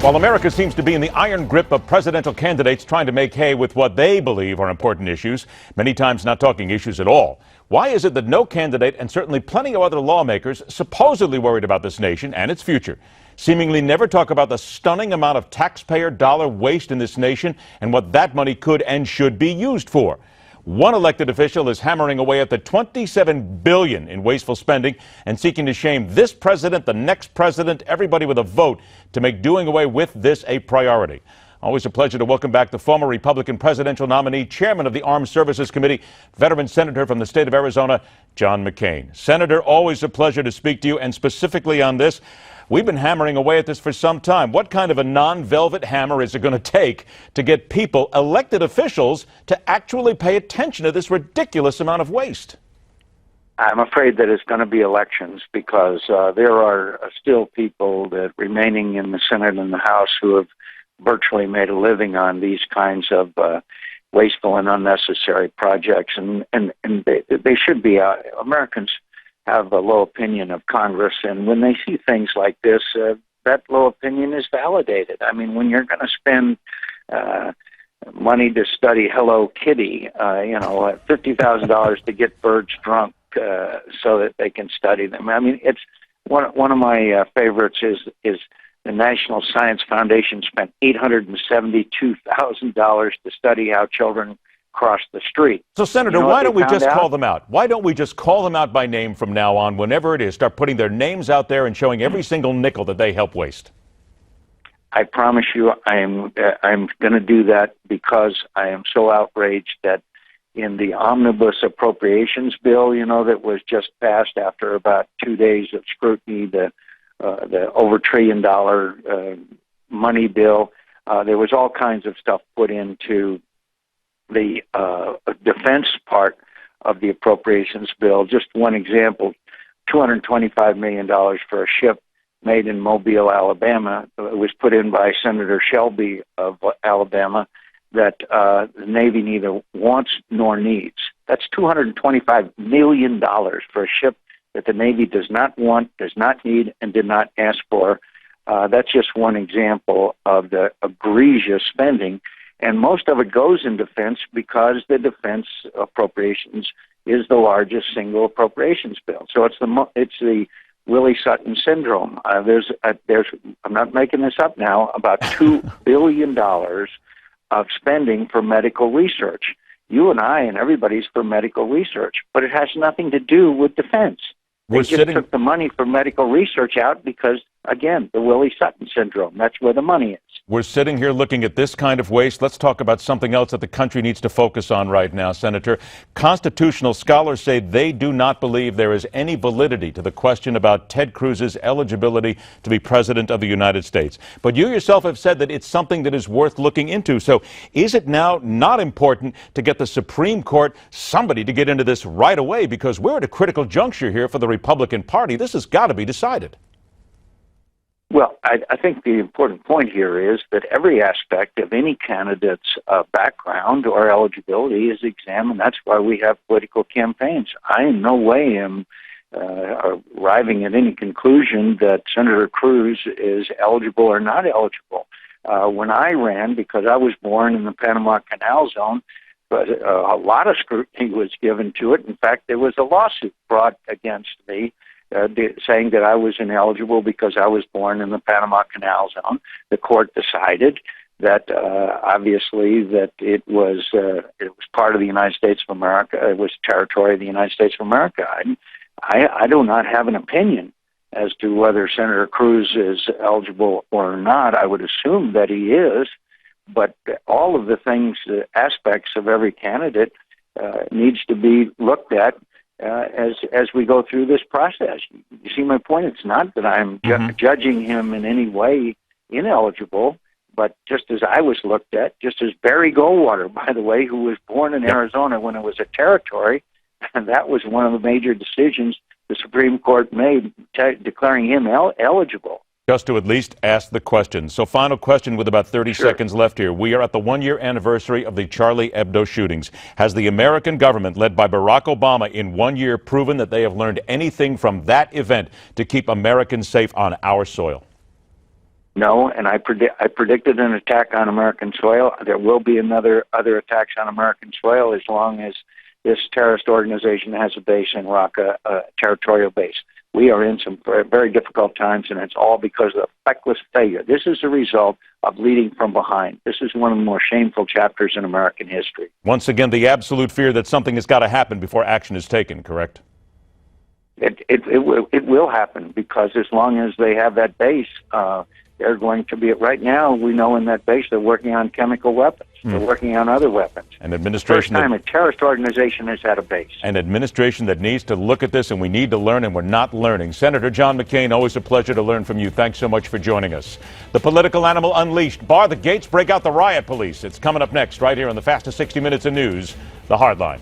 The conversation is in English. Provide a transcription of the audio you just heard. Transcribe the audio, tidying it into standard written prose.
While America seems to be in the iron grip of presidential candidates trying to make hay with what they believe are important issues, many times not talking issues at all, why is it that no candidate, and certainly plenty of other lawmakers supposedly worried about this nation and its future, seemingly never talk about the stunning amount of taxpayer dollar waste in this nation and what that money could and should be used for? One elected official is hammering away at the $27 billion in wasteful spending and seeking to shame this president, the next president, everybody with a vote to make doing away with this a priority. Always a pleasure to welcome back the former Republican presidential nominee, chairman of the Armed Services Committee, veteran senator from the state of Arizona, John McCain. Senator, always a pleasure to speak to you, and specifically on this. We've been hammering away at this for some time. What kind of a non-velvet hammer is it going to take to get people, elected officials, to actually pay attention to this ridiculous amount of waste? I'm afraid that it's going to be elections because there are still people that remaining in the Senate and the House who have virtually made a living on these kinds of wasteful and unnecessary projects, and they should be. Americans have a low opinion of Congress, and when they see things like this, that low opinion is validated. I mean, when you're going to spend money to study Hello Kitty, $50,000 to get birds drunk so that they can study them. I mean, it's one of my favorites is the National Science Foundation spent $872,000 to study how children cross the street. So, Senator, why don't we just call them out? Why don't we just call them out by name from now on, whenever it is, start putting their names out there and showing every single nickel that they help waste? I promise you I'm going to do that because I am so outraged that in the omnibus appropriations bill, that was just passed after about 2 days of scrutiny, the over $1 trillion money bill, there was all kinds of stuff put into the defense part of the appropriations bill. Just one example, $225 million for a ship made in Mobile, Alabama. It was put in by Senator Shelby of Alabama that the Navy neither wants nor needs. That's $225 million for a ship that the Navy does not want, does not need, and did not ask for. That's just one example of the egregious spending. And most of it goes in defense because the defense appropriations is the largest single appropriations bill. So it's the Willie Sutton syndrome. There's I'm not making this up now, about $2 billion of spending for medical research. You and I and everybody's for medical research, but it has nothing to do with defense. They just took the money for medical research out because, again, the Willie Sutton syndrome. That's where the money is. We're sitting here looking at this kind of waste. Let's talk about something else that the country needs to focus on right now, Senator. Constitutional scholars say they do not believe there is any validity to the question about Ted Cruz's eligibility to be president of the United States. But you yourself have said that it's something that is worth looking into. So is it now not important to get the Supreme Court, somebody to get into this right away? Because we're at a critical juncture here for the Republican Party. This has got to be decided. Well, I think the important point here is that every aspect of any candidate's background or eligibility is examined. That's why we have political campaigns. I in no way am arriving at any conclusion that Senator Cruz is eligible or not eligible. When I ran, because I was born in the Panama Canal Zone, but a lot of scrutiny was given to it. In fact, there was a lawsuit brought against me saying that I was ineligible because I was born in the Panama Canal Zone. The court decided that obviously that it was part of the United States of America. It was territory of the United States of America. I do not have an opinion as to whether Senator Cruz is eligible or not. I would assume that he is, but all of the things, aspects of every candidate needs to be looked at as we go through this process. You see my point? It's not that I'm judging him in any way ineligible, but just as I was looked at, just as Barry Goldwater, by the way, who was born in Arizona when it was a territory, and that was one of the major decisions the Supreme Court made, declaring him eligible. Just to at least ask the question. So final question with about 30 seconds left here. We are at the one-year anniversary of the Charlie Hebdo shootings. Has the American government, led by Barack Obama, in 1 year proven that they have learned anything from that event to keep Americans safe on our soil? No, and I predicted an attack on American soil. There will be other attacks on American soil as long as this terrorist organization has a base in Raqqa, a territorial base. We are in some very, very difficult times, and it's all because of feckless failure. This is the result of leading from behind. This is one of the more shameful chapters in American history. Once again, the absolute fear that something has got to happen before action is taken, correct? It will happen, because as long as they have that base, they're going to be, right now, we know in that base they're working on chemical weapons. They're working on other weapons. An administration First time a terrorist organization has had a base. An administration that needs to look at this, and we need to learn, and we're not learning. Senator John McCain, always a pleasure to learn from you. Thanks so much for joining us. The political animal unleashed. Bar the gates, break out the riot police. It's coming up next right here on the fastest 60 minutes of news, The Hardline.